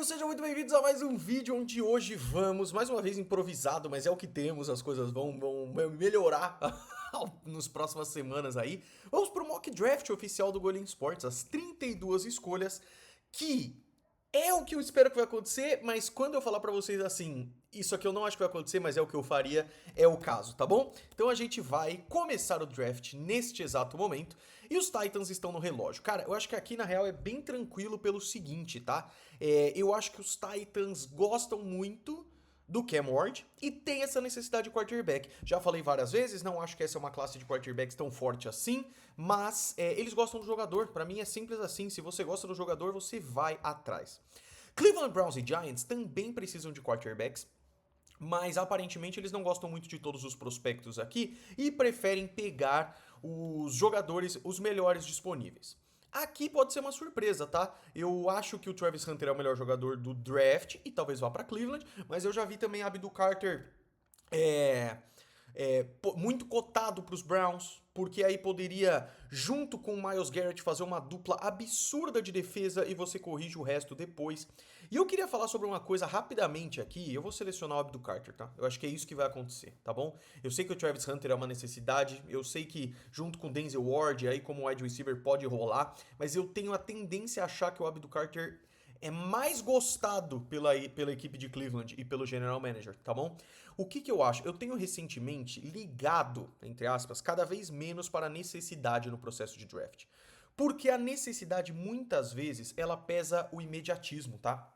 sejam muito bem-vindos a mais um vídeo onde hoje vamos, mais uma vez improvisado, mas é o que temos, as coisas vão melhorar nas próximas semanas aí. Vamos pro mock draft oficial do Golim Sports, as 32 escolhas, que é o que eu espero que vai acontecer, mas quando eu falar pra vocês assim, isso aqui eu não acho que vai acontecer, mas é o que eu faria, é o caso, tá bom? Então a gente vai começar o draft neste exato momento e os Titans estão no relógio. Cara, eu acho que aqui na real é bem tranquilo pelo seguinte, tá? Eu acho que os Titans gostam muito do Cam Ward e tem essa necessidade de quarterback. Já falei várias vezes, não acho que essa é uma classe de quarterbacks tão forte assim, mas eles gostam do jogador. Pra mim é simples assim, se você gosta do jogador, você vai atrás. Cleveland Browns e Giants também precisam de quarterbacks, mas aparentemente eles não gostam muito de todos os prospectos aqui e preferem pegar os jogadores, os melhores disponíveis. Aqui pode ser uma surpresa, tá? Eu acho que o Travis Hunter é o melhor jogador do draft e talvez vá para Cleveland, mas eu já vi também Abdul Carter é, muito cotado para os Browns, porque aí poderia, junto com o Myles Garrett, fazer uma dupla absurda de defesa e você corrige o resto depois. E eu queria falar sobre uma coisa rapidamente aqui. Eu vou selecionar o Abdul Carter, tá? Eu acho que é isso que vai acontecer, tá bom? Eu sei que o Travis Hunter é uma necessidade, eu sei que junto com o Denzel Ward, aí como wide receiver pode rolar, mas eu tenho a tendência a achar que o Abdul Carter é mais gostado pela equipe de Cleveland e pelo general manager, tá bom? O que eu acho? Eu tenho recentemente ligado, entre aspas, cada vez menos para a necessidade no processo de draft. Porque a necessidade, muitas vezes, ela pesa o imediatismo, tá?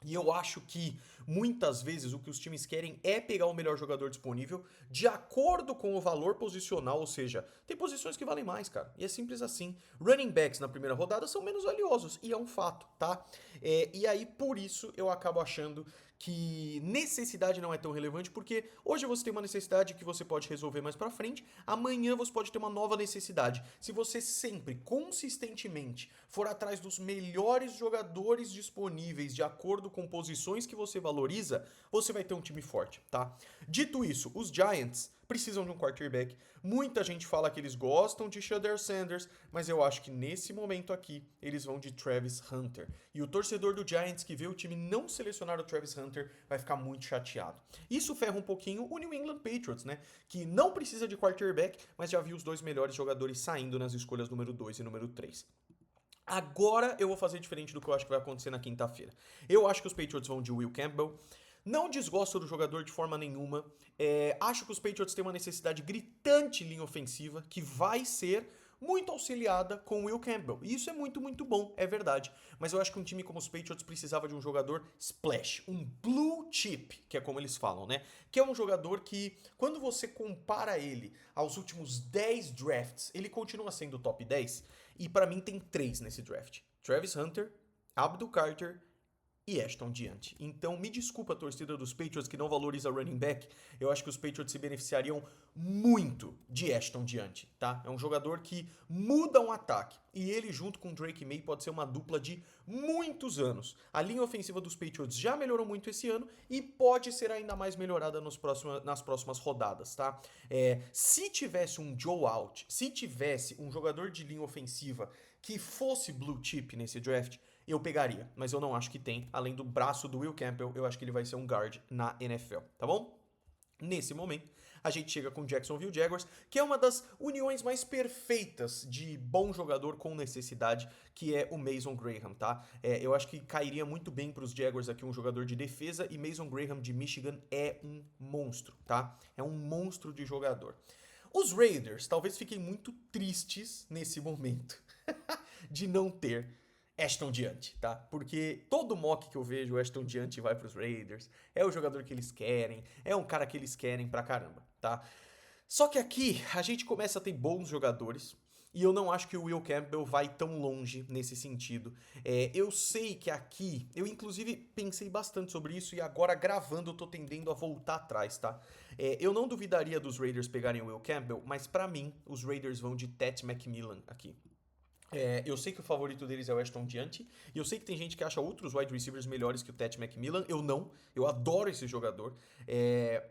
E eu acho que muitas vezes o que os times querem é pegar o melhor jogador disponível de acordo com o valor posicional, ou seja, tem posições que valem mais, cara. E é simples assim. Running backs na primeira rodada são menos valiosos, e é um fato, tá? E aí, por isso, eu acabo achando que necessidade não é tão relevante, porque hoje você tem uma necessidade que você pode resolver mais pra frente, amanhã você pode ter uma nova necessidade. Se você sempre, consistentemente, for atrás dos melhores jogadores disponíveis de acordo com posições que você valoriza, você vai ter um time forte, tá? Dito isso, os Giants precisam de um quarterback. Muita gente fala que eles gostam de Shedeur Sanders, mas eu acho que nesse momento aqui eles vão de Travis Hunter. E o torcedor do Giants que vê o time não selecionar o Travis Hunter vai ficar muito chateado. Isso ferra um pouquinho o New England Patriots, né? Que não precisa de quarterback, mas já viu os dois melhores jogadores saindo nas escolhas número 2 e número 3. Agora eu vou fazer diferente do que eu acho que vai acontecer na quinta-feira. Eu acho que os Patriots vão de Will Campbell. Não desgosto do jogador de forma nenhuma. Acho que os Patriots têm uma necessidade gritante em linha ofensiva, que vai ser muito auxiliada com o Will Campbell. E isso é muito, muito bom, é verdade. Mas eu acho que um time como os Patriots precisava de um jogador splash, um blue chip, que é como eles falam, né? Que é um jogador que, quando você compara ele aos últimos 10 drafts, ele continua sendo top 10. E pra mim tem 3 nesse draft. Travis Hunter, Abdul Carter e Ashton Diante. Então, me desculpa a torcida dos Patriots que não valoriza running back. Eu acho que os Patriots se beneficiariam muito de Ashton Diante, tá? É um jogador que muda um ataque. E ele, junto com Drake May, pode ser uma dupla de muitos anos. A linha ofensiva dos Patriots já melhorou muito esse ano e pode ser ainda mais melhorada nas próximas rodadas, tá? Se tivesse um Joe Out, se tivesse um jogador de linha ofensiva que fosse blue chip nesse draft, eu pegaria, mas eu não acho que tem. Além do braço do Will Campbell, eu acho que ele vai ser um guard na NFL, tá bom? Nesse momento, a gente chega com o Jacksonville Jaguars, que é uma das uniões mais perfeitas de bom jogador com necessidade, que é o Mason Graham, tá? Eu acho que cairia muito bem para os Jaguars aqui um jogador de defesa, e Mason Graham de Michigan é um monstro, tá? É um monstro de jogador. Os Raiders talvez fiquem muito tristes nesse momento de não ter Ashton Diante, tá? Porque todo mock que eu vejo, o Ashton Diante vai pros Raiders, é o jogador que eles querem, é um cara que eles querem pra caramba, tá? Só que aqui a gente começa a ter bons jogadores, e eu não acho que o Will Campbell vai tão longe nesse sentido. Eu sei que aqui, eu inclusive pensei bastante sobre isso e agora gravando eu tô tendendo a voltar atrás, tá? Eu não duvidaria dos Raiders pegarem o Will Campbell, mas pra mim os Raiders vão de Ted McMillan aqui. Eu sei que o favorito deles é o Ashton Diante, e eu sei que tem gente que acha outros wide receivers melhores que o Ted McMillan. Eu não, eu adoro esse jogador.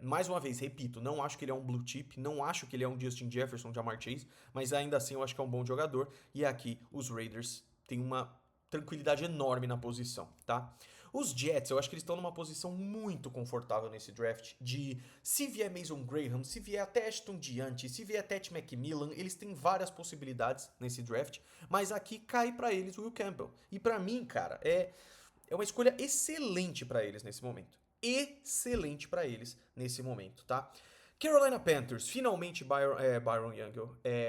Mais uma vez, repito, não acho que ele é um blue chip, não acho que ele é um Justin Jefferson, Jamar Chase, mas ainda assim eu acho que é um bom jogador. E aqui os Raiders têm uma tranquilidade enorme na posição, tá? Os Jets, eu acho que eles estão numa posição muito confortável nesse draft, de se vier Mason Graham, se vier até Ashton Diante, se vier Ted McMillan, eles têm várias possibilidades nesse draft, mas aqui cai pra eles o Will Campbell. E pra mim, cara, é uma escolha excelente pra eles nesse momento. Excelente pra eles nesse momento, tá? Carolina Panthers, finalmente Byron Young,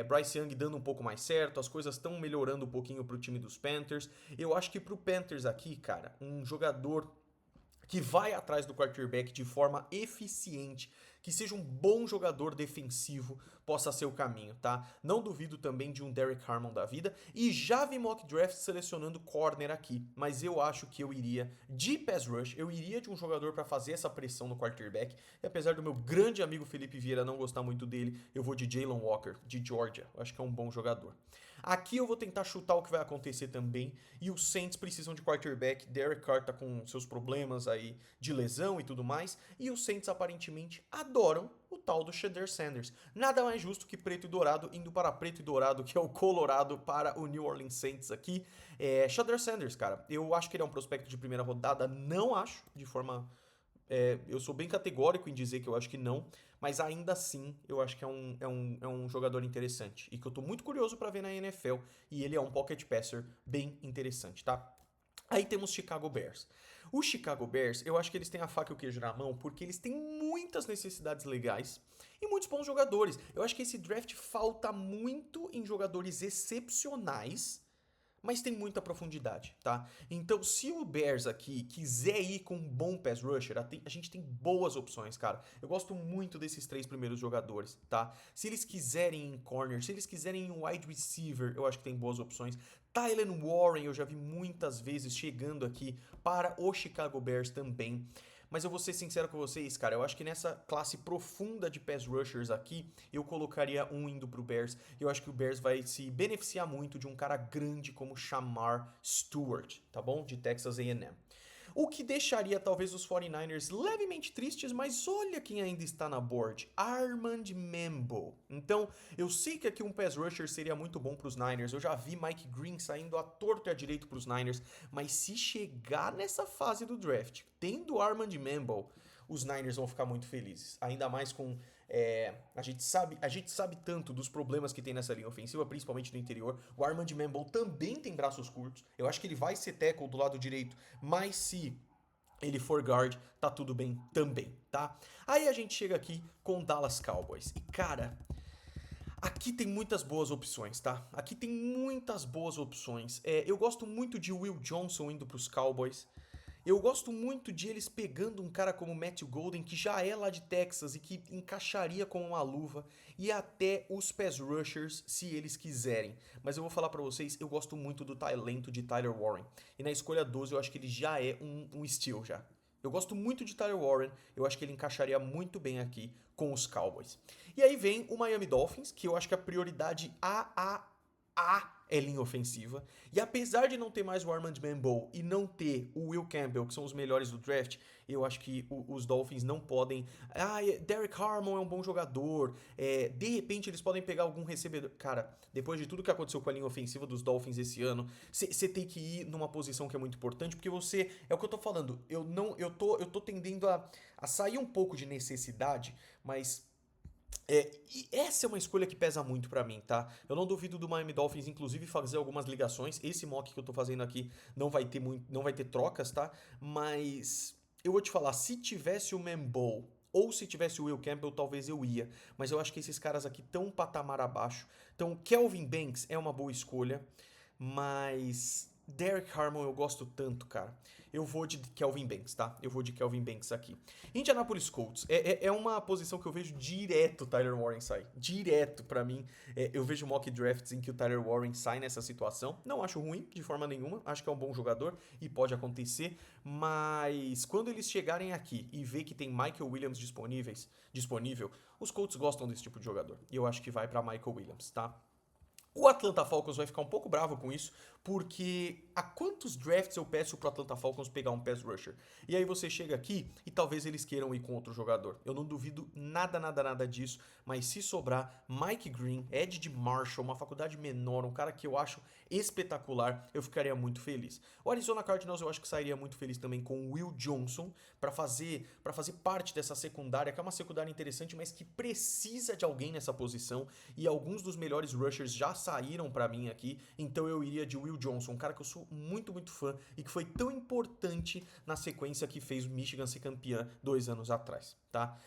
Bryce Young dando um pouco mais certo, as coisas estão melhorando um pouquinho pro time dos Panthers. Eu acho que pro Panthers aqui, cara, um jogador que vai atrás do quarterback de forma eficiente, que seja um bom jogador defensivo, possa ser o caminho, tá? Não duvido também de um Derek Harmon da vida, e já vi mock draft selecionando corner aqui, mas eu acho que eu iria de pass rush, eu iria de um jogador para fazer essa pressão no quarterback, e apesar do meu grande amigo Felipe Vieira não gostar muito dele, eu vou de Jalen Walker, de Georgia, eu acho que é um bom jogador. Aqui eu vou tentar chutar o que vai acontecer também, e os Saints precisam de quarterback, Derek Carr tá com seus problemas aí de lesão e tudo mais, e os Saints aparentemente adoram o tal do Shedeur Sanders. Nada mais justo que preto e dourado indo para preto e dourado, que é o Colorado, para o New Orleans Saints aqui. Shedeur Sanders, cara, eu acho que ele é um prospecto de primeira rodada, não acho, de forma... eu sou bem categórico em dizer que eu acho que não, mas ainda assim eu acho que é um jogador interessante e que eu tô muito curioso para ver na NFL, e ele é um pocket passer bem interessante, tá? Aí temos Chicago Bears. O Chicago Bears, eu acho que eles têm a faca e o queijo na mão porque eles têm muitas necessidades legais e muitos bons jogadores. Eu acho que esse draft falta muito em jogadores excepcionais, mas tem muita profundidade, tá? Então, se o Bears aqui quiser ir com um bom pass rusher, a gente tem boas opções, cara. Eu gosto muito desses 3 primeiros jogadores, tá? Se eles quiserem em corner, se eles quiserem em wide receiver, eu acho que tem boas opções. Tylen Warren eu já vi muitas vezes chegando aqui para o Chicago Bears também. Mas eu vou ser sincero com vocês, cara, eu acho que nessa classe profunda de pass rushers aqui, eu colocaria um indo pro Bears. Eu acho que o Bears vai se beneficiar muito de um cara grande como Shamar Stewart, tá bom? De Texas A&M. O que deixaria talvez os 49ers levemente tristes, mas olha quem ainda está na board, Armand Mambo. Então, eu sei que aqui um pass rusher seria muito bom para os Niners, eu já vi Mike Green saindo à torta e à direito para os Niners, mas se chegar nessa fase do draft, tendo Armand Mambo, os Niners vão ficar muito felizes, ainda mais com... a gente sabe tanto dos problemas que tem nessa linha ofensiva, principalmente no interior. O Armand Mambo também tem braços curtos. Eu acho que ele vai ser tackle do lado direito, mas se ele for guard, tá tudo bem também, tá? Aí a gente chega aqui com o Dallas Cowboys. E cara, aqui tem muitas boas opções, tá? Aqui tem muitas boas opções. Eu gosto muito de Will Johnson indo pros Cowboys. Eu gosto muito de eles pegando um cara como Matthew Golden, que já é lá de Texas e que encaixaria com uma luva, e até os pass rushers, se eles quiserem. Mas eu vou falar pra vocês, eu gosto muito do talento de Tyler Warren. E na escolha 12 eu acho que ele já é um steal já. Eu gosto muito de Tyler Warren, eu acho que ele encaixaria muito bem aqui com os Cowboys. E aí vem o Miami Dolphins, que eu acho que a prioridade é linha ofensiva. E apesar de não ter mais o Armand Mambo e não ter o Will Campbell, que são os melhores do draft, eu acho que os Dolphins não podem... Derek Harmon é um bom jogador. De repente eles podem pegar algum recebedor. Cara, depois de tudo que aconteceu com a linha ofensiva dos Dolphins esse ano, você tem que ir numa posição que é muito importante, porque você... É o que eu tô falando. Eu tô tendendo a sair um pouco de necessidade, mas... e essa é uma escolha que pesa muito pra mim, tá? Eu não duvido do Miami Dolphins, inclusive, fazer algumas ligações. Esse mock que eu tô fazendo aqui não vai ter trocas, tá? Mas eu vou te falar, se tivesse o Mambo ou se tivesse o Will Campbell, talvez eu ia. Mas eu acho que esses caras aqui estão um patamar abaixo. Então, Kelvin Banks é uma boa escolha, mas Derek Harmon eu gosto tanto, cara. Eu vou de Kelvin Banks, tá? Eu vou de Kelvin Banks aqui. Indianapolis Colts. É uma posição que eu vejo direto o Tyler Warren sair. Direto, pra mim. Eu vejo mock drafts em que o Tyler Warren sai nessa situação. Não acho ruim, de forma nenhuma. Acho que é um bom jogador e pode acontecer. Mas quando eles chegarem aqui e ver que tem Michael Williams disponível, os Colts gostam desse tipo de jogador. E eu acho que vai pra Michael Williams, tá? O Atlanta Falcons vai ficar um pouco bravo com isso, porque há quantos drafts eu peço pro Atlanta Falcons pegar um pass rusher? E aí você chega aqui e talvez eles queiram ir com outro jogador. Eu não duvido nada, nada, nada disso, mas se sobrar Mike Green, Ed de Marshall, uma faculdade menor, um cara que eu acho espetacular, eu ficaria muito feliz. O Arizona Cardinals eu acho que sairia muito feliz também com o Will Johnson para fazer parte dessa secundária, que é uma secundária interessante, mas que precisa de alguém nessa posição, e alguns dos melhores rushers já saíram pra mim aqui, então eu iria de Will Johnson, um cara que eu sou muito, muito fã e que foi tão importante na sequência que fez o Michigan ser campeã 2 anos atrás, tá?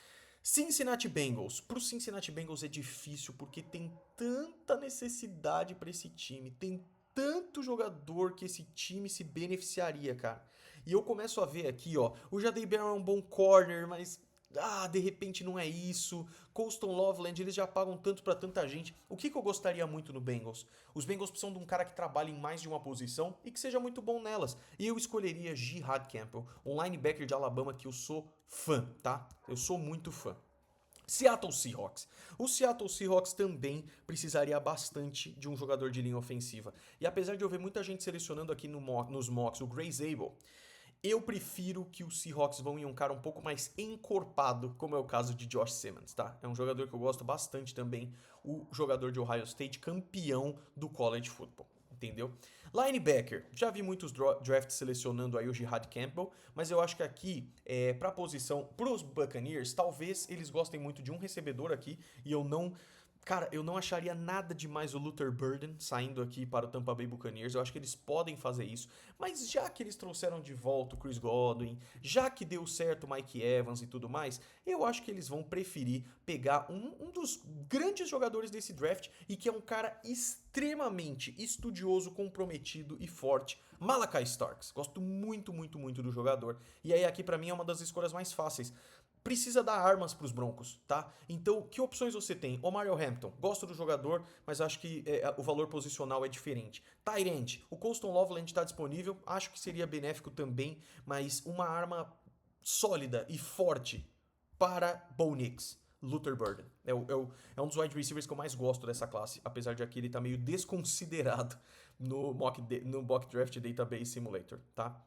Cincinnati Bengals. Pro Cincinnati Bengals é difícil porque tem tanta necessidade pra esse time, tem tanto jogador que esse time se beneficiaria, cara. E eu começo a ver aqui, ó, o Jadae Barron é um bom corner, mas de repente não é isso. Colston Loveland, eles já pagam tanto pra tanta gente. O que eu gostaria muito no Bengals? Os Bengals precisam de um cara que trabalhe em mais de uma posição e que seja muito bom nelas. E eu escolheria Jihad Campbell, um linebacker de Alabama que eu sou fã, tá? Eu sou muito fã. Seattle Seahawks. O Seattle Seahawks também precisaria bastante de um jogador de linha ofensiva. E apesar de eu ver muita gente selecionando aqui nos mocks o Grace Abel, eu prefiro que os Seahawks vão em um cara um pouco mais encorpado, como é o caso de Josh Simmons, tá? É um jogador que eu gosto bastante também, o jogador de Ohio State, campeão do college football, entendeu? Linebacker, já vi muitos drafts selecionando aí o Jihad Campbell, mas eu acho que aqui, pra posição, pros Buccaneers, talvez eles gostem muito de um recebedor aqui, e eu não... Cara, eu não acharia nada demais o Luther Burden saindo aqui para o Tampa Bay Buccaneers. Eu acho que eles podem fazer isso. Mas já que eles trouxeram de volta o Chris Godwin, já que deu certo o Mike Evans e tudo mais, eu acho que eles vão preferir pegar um dos grandes jogadores desse draft e que é um cara extremamente estudioso, comprometido e forte, Malachi Starks. Gosto muito, muito, muito do jogador. E aí aqui pra mim é uma das escolhas mais fáceis. Precisa dar armas para os Broncos, tá? Então, que opções você tem? Omarion Hampton, gosto do jogador, mas acho que o valor posicional é diferente. Tyrant, o Colston Loveland está disponível, acho que seria benéfico também, mas uma arma sólida e forte para Bo Nix. Luther Burden. É um dos wide receivers que eu mais gosto dessa classe, apesar de aqui ele tá meio desconsiderado no mock Draft Database Simulator, tá?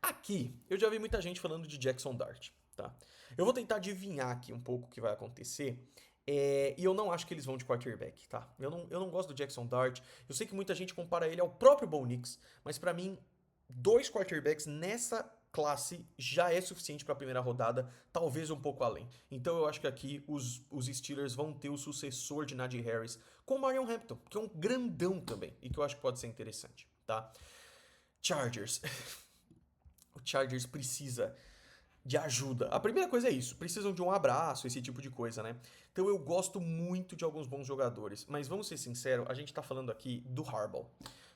Aqui, eu já vi muita gente falando de Jackson Dart, tá? Eu vou tentar adivinhar aqui um pouco o que vai acontecer. E eu não acho que eles vão de quarterback, tá? Eu não gosto do Jackson Dart. Eu sei que muita gente compara ele ao próprio Bo Nix, mas pra mim, 2 quarterbacks nessa classe já é suficiente pra primeira rodada, talvez um pouco além. Então eu acho que aqui os Steelers vão ter o sucessor de Najee Harris com o Marion Hampton, que é um grandão também, e que eu acho que pode ser interessante, tá? Chargers. O Chargers precisa de ajuda. A primeira coisa é isso, precisam de um abraço, esse tipo de coisa, né? Então eu gosto muito de alguns bons jogadores, mas vamos ser sinceros, a gente tá falando aqui do Harbaugh.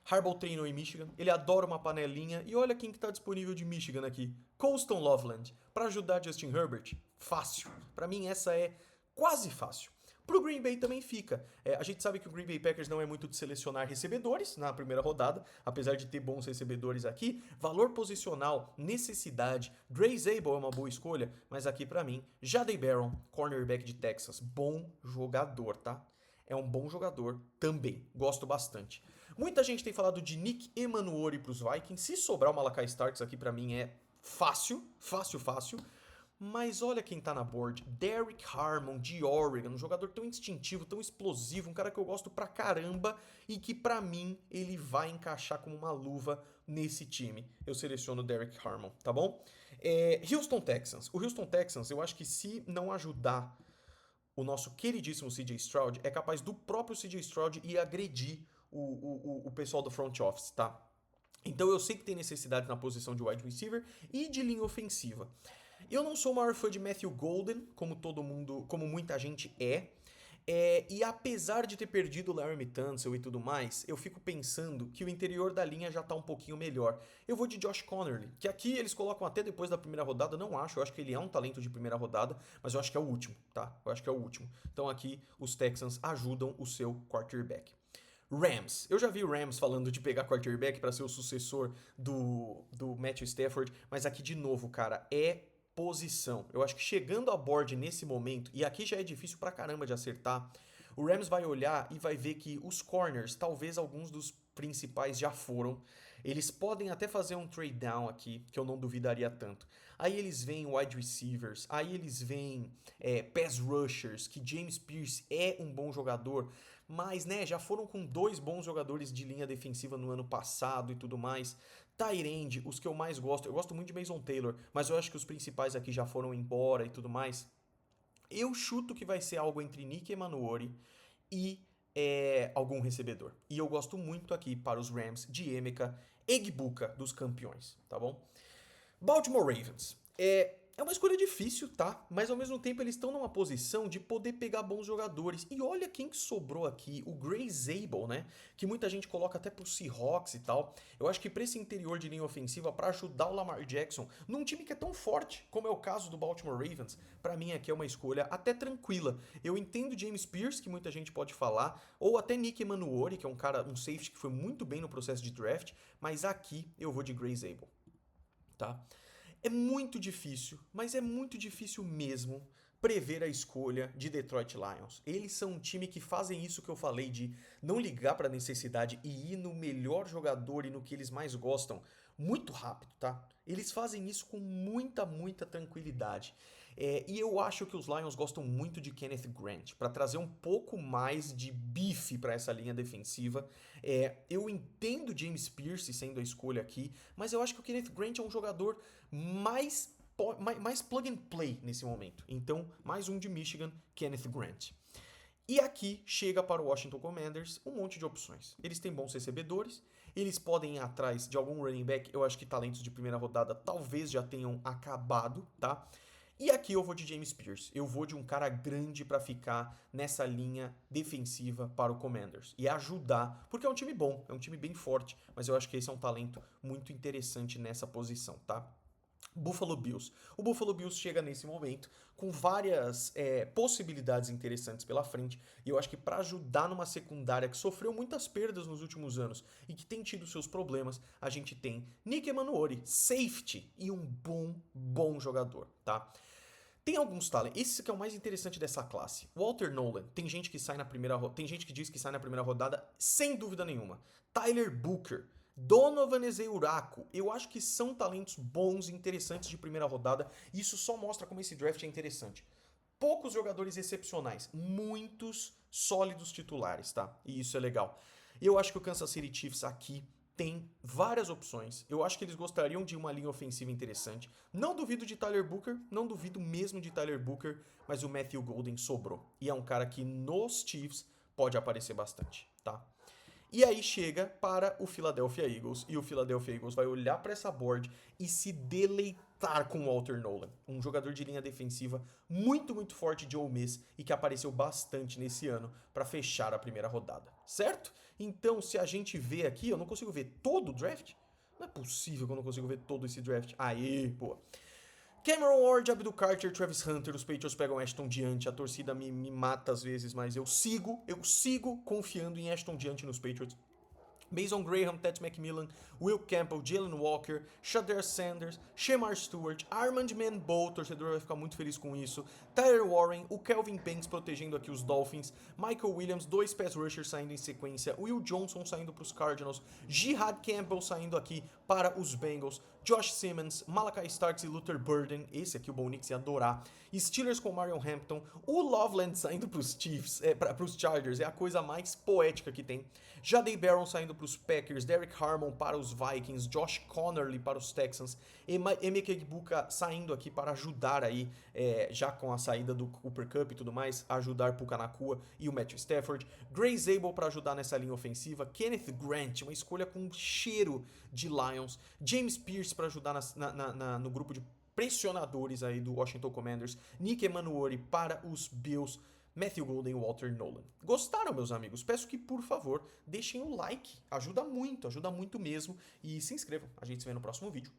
Harbaugh treinou em Michigan, ele adora uma panelinha, e olha quem que tá disponível de Michigan aqui. Colston Loveland, para ajudar Justin Herbert, fácil. Para mim essa é quase fácil. Pro Green Bay também fica. A gente sabe que o Green Bay Packers não é muito de selecionar recebedores na primeira rodada, apesar de ter bons recebedores aqui. Valor posicional, necessidade, Grace Abel é uma boa escolha, mas aqui pra mim, Jadae Barron, cornerback de Texas, bom jogador, tá? É um bom jogador também, gosto bastante. Muita gente tem falado de Nick Emanuori pros Vikings, se sobrar o Malachi Starks aqui pra mim é fácil, fácil, fácil. Mas olha quem tá na board, Derrick Harmon de Oregon, um jogador tão instintivo, tão explosivo, um cara que eu gosto pra caramba e que pra mim ele vai encaixar como uma luva nesse time. Eu seleciono Derrick Harmon, tá bom? Houston Texans. O Houston Texans, eu acho que se não ajudar o nosso queridíssimo CJ Stroud, é capaz do próprio CJ Stroud ir agredir o pessoal do front office, tá? Então eu sei que tem necessidade na posição de wide receiver e de linha ofensiva. Eu não sou o maior fã de Matthew Golden, como todo mundo, como muita gente e apesar de ter perdido o Laremy Tunsil e tudo mais, eu fico pensando que o interior da linha já tá um pouquinho melhor. Eu vou de Josh Connerly, que aqui eles colocam até depois da primeira rodada, não acho, eu acho que ele é um talento de primeira rodada, mas eu acho que é o último, tá? Eu acho que é o último. Então aqui os Texans ajudam o seu quarterback. Rams. Eu já vi o Rams falando de pegar quarterback para ser o sucessor do Matthew Stafford, mas aqui de novo, cara, é posição. Eu acho que chegando a board nesse momento, e aqui já é difícil pra caramba de acertar, O Rams vai olhar e vai ver que os corners, talvez alguns dos principais já foram. Eles podem até fazer um trade down aqui, que eu não duvidaria tanto. Aí eles veem wide receivers, aí eles veem pass rushers, que James Pierce é um bom jogador, mas né, já foram com 2 bons jogadores de linha defensiva no ano passado e tudo mais. Tight end, os que eu mais gosto, eu gosto muito de Mason Taylor, mas eu acho que os principais aqui já foram embora e tudo mais. Eu chuto que vai ser algo entre Nick Emanuori e algum recebedor. E eu gosto muito aqui para os Rams de Emeka Egbuka dos campeões, tá bom? Baltimore Ravens. É uma escolha difícil, tá? Mas ao mesmo tempo eles estão numa posição de poder pegar bons jogadores. E olha quem que sobrou aqui, o Gray Zabel, né? Que muita gente coloca até pro Seahawks e tal. Eu acho que pra esse interior de linha ofensiva, pra ajudar o Lamar Jackson, num time que é tão forte, como é o caso do Baltimore Ravens, pra mim aqui é uma escolha até tranquila. Eu entendo James Pierce, que muita gente pode falar, ou até Nick Emanuori, que é um safety que foi muito bem no processo de draft, mas aqui eu vou de Gray Zabel, tá? É muito difícil, mas é muito difícil mesmo prever a escolha de Detroit Lions. Eles são um time que fazem isso que eu falei de não ligar para a necessidade e ir no melhor jogador e no que eles mais gostam muito rápido, tá? Eles fazem isso com muita tranquilidade. E eu acho que os Lions gostam muito de Kenneth Grant para trazer um pouco mais de bife para essa linha defensiva. Eu entendo James Pierce sendo a escolha aqui, mas eu acho que o Kenneth Grant é um jogador mais plug and play nesse momento. Então, mais um de Michigan, Kenneth Grant. E aqui chega para o Washington Commanders um monte de opções. Eles têm bons recebedores, eles podem ir atrás de algum running back. Eu acho que talentos de primeira rodada talvez já tenham acabado, tá? E aqui eu vou de James Pierce. Eu vou de um cara grande para ficar nessa linha defensiva para o Commanders e ajudar, porque é um time bom, é um time bem forte, mas eu acho que esse é um talento muito interessante nessa posição, tá? Buffalo Bills. O Buffalo Bills chega nesse momento com várias possibilidades interessantes pela frente, e eu acho que para ajudar numa secundária que sofreu muitas perdas nos últimos anos e que tem tido seus problemas, a gente tem Nick Emanuori, safety, e um bom jogador, tá? Tem alguns talentos. Esse que é o mais interessante dessa classe. Walter Nolan. Tem gente que sai na primeira tem gente que diz que sai na primeira rodada sem dúvida nenhuma. Tyler Booker, Donovan Ezeuraco, eu acho que são talentos bons e interessantes de primeira rodada. Isso só mostra como esse draft é interessante. Poucos jogadores excepcionais, muitos sólidos titulares, tá? E isso é legal. Eu acho que o Kansas City Chiefs aqui tem várias opções. Eu acho que eles gostariam de uma linha ofensiva interessante. Não duvido de Tyler Booker, não duvido mesmo de Tyler Booker, mas o Matthew Golden sobrou. E é um cara que nos Chiefs pode aparecer bastante, tá? E aí chega para o Philadelphia Eagles, e o Philadelphia Eagles vai olhar para essa board e se deleitar com o Walter Nolan, um jogador de linha defensiva muito forte de Ole Miss e que apareceu bastante nesse ano para fechar a primeira rodada, certo? Então, se a gente vê aqui, eu não consigo ver todo o draft? Não é possível que eu não consigo ver todo esse draft. Aí, pô. Cameron Ward, Abdul Carter, Travis Hunter, os Patriots pegam Ashton Diante, a torcida me mata às vezes, mas eu sigo confiando em Ashton Diante nos Patriots. Mason Graham, Ted McMillan, Will Campbell, Jalen Walker, Shadar Sanders, Shemar Stewart, Armand Manbow, o torcedor vai ficar muito feliz com isso, Tyler Warren, o Kelvin Banks protegendo aqui os Dolphins, Michael Williams, 2 pass rushers saindo em sequência, Will Johnson saindo para os Cardinals, Jihad Campbell saindo aqui para os Bengals, Josh Simmons, Malachi Starks e Luther Burden, esse aqui o Bo Nix ia adorar, Steelers com Marion Hampton, o Loveland saindo para os Chiefs, para os Chargers, é a coisa mais poética que tem, Jadey Barron saindo para os Packers, Derek Harmon para os Vikings, Josh Connerly para os Texans, Emeka Egbuka saindo aqui para ajudar aí, já com a saída do Cooper Kupp e tudo mais, ajudar Puka Nacua e o Matthew Stafford, Gray Zabel para ajudar nessa linha ofensiva, Kenneth Grant, uma escolha com cheiro de Lions, James Pierce para ajudar no grupo de pressionadores aí do Washington Commanders, Nick Emanuori para os Bills, Matthew Golden e Walter Nolan. Gostaram, meus amigos? Peço que, por favor, deixem o like. Ajuda muito mesmo. E se inscrevam. A gente se vê no próximo vídeo.